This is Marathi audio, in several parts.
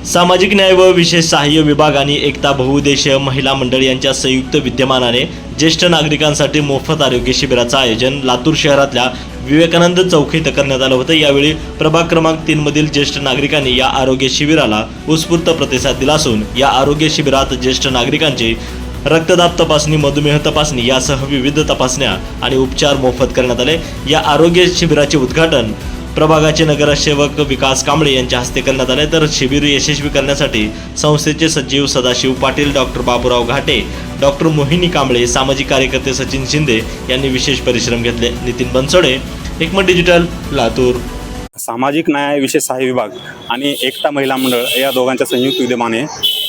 सामाजिक न्याय व विशेष सहाय्य विभाग आणि एकता बहुउद्देशीय महिला मंडळ यांच्या संयुक्त विद्यमानाने ज्येष्ठ नागरिकांसाठी मोफत आरोग्य शिबिराचं आयोजन लातूर शहरातल्या विवेकानंद चौक इथं करण्यात आलं होतं। यावेळी प्रभाग क्रमांक 3 मधील ज्येष्ठ नागरिकांनी या आरोग्य शिबिराला उत्स्फूर्त प्रतिसाद दिला असून या आरोग्य शिबिरात ज्येष्ठ नागरिकांची रक्तदाब तपासणी, मधुमेह तपासणी यासह विविध तपासण्या आणि उपचार मोफत करण्यात आले। या आरोग्य शिबिराचे उद्घाटन प्रभागाचे नगरसेवक विकास कांबळे यांच्या हस्ते करण्यात आले। तर शिबिर यशस्वी करण्यासाठी संस्थेचे सचिव सदाशिव पाटील, डॉक्टर बाबूराव घाटे, डॉक्टर मोहिनी कांबळे, सामाजिक कार्यकर्ते सचिन शिंदे यांनी विशेष परिश्रम घेतले। नितीन बनसोडे, एकमत डिजिटल, लातूर। सामाजिक न्याय विशेष सहाय्य विभाग आणि एकता महिला मंडळ या दोघांच्या संयुक्त विद्यमाने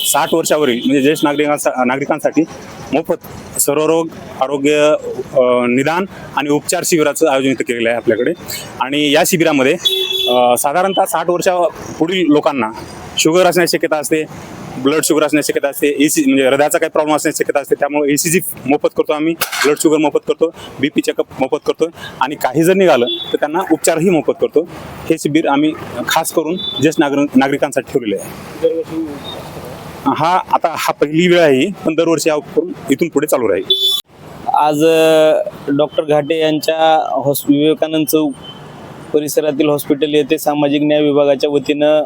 60 वर्षावरील म्हणजे ज्येष्ठ नागरिकांसाठी मोफत सर्वरोग आरोग्य निदान आणि उपचार शिबिराचं आयोजन इथं केलेलं आहे आपल्याकडे। आणि या शिबिरामध्ये साधारणतः 60 वर्षापुढील लोकांना शुगर असण्याची शक्यता असते, ब्लड शुगर असण्याची शक्यता असते, म्हणजे हृदयाचा काही प्रॉब्लेम असण्याची शक्यता असते। त्यामुळे ECG मोफत करतो आम्ही, ब्लड शुगर मोफत करतो, BP चेकअप मोफत करतो आणि काही जर निघालं तर त्यांना उपचारही मोफत करतो। हे शिबिर आम्ही खास करून ज्येष्ठ नागरिकांसाठी ठेवलेले आहे। हा पहिली वेळ आहे, पण दरवर्षी करून इथून पुढे चालू राहील। आज डॉक्टर घाटे यांच्या विवेकानंद चौक परिसरातील हॉस्पिटल येथे सामाजिक न्याय विभागाच्या वतीनं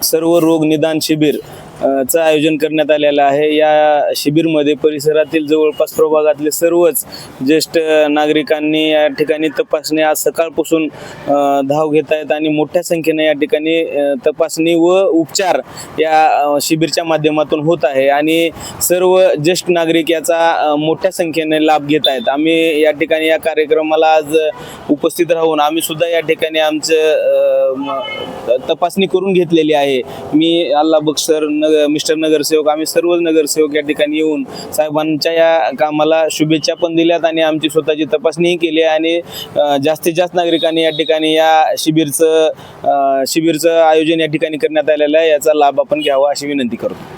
सर्व रोग निदान शिबिर चं आयोजन करण्यात आलेलं आहे। या शिबिरमध्ये परिसरातील जवळपास प्रभागातले सर्वच ज्येष्ठ नागरिकांनी या ठिकाणी तपासणी आज सकाळपासून धाव घेत आहेत आणि मोठ्या संख्येने या ठिकाणी तपासणी व उपचार या शिबिरच्या माध्यमातून होत आहे आणि सर्व ज्येष्ठ नागरिक याचा मोठ्या संख्येने लाभ घेत आहेत। आम्ही या ठिकाणी या कार्यक्रमाला आज उपस्थित राहून आम्ही सुद्धा या ठिकाणी आमचं तपासणी करून घेतलेली आहे। मी अल्लाह बख्श सर, मिस्टर नगरसेवक, आम्ही सर्व नगरसेवक या ठिकाणी येऊन साहेबांच्या या कामाला शुभेच्छा पण दिल्यात आणि आमची स्वतःची तपासणीही केली आहे आणि जास्तीत जास्त नागरिकांनी या ठिकाणी या शिबिरचं आयोजन या ठिकाणी करण्यात आलेलं आहे, याचा लाभ आपण घ्यावा अशी विनंती करतो।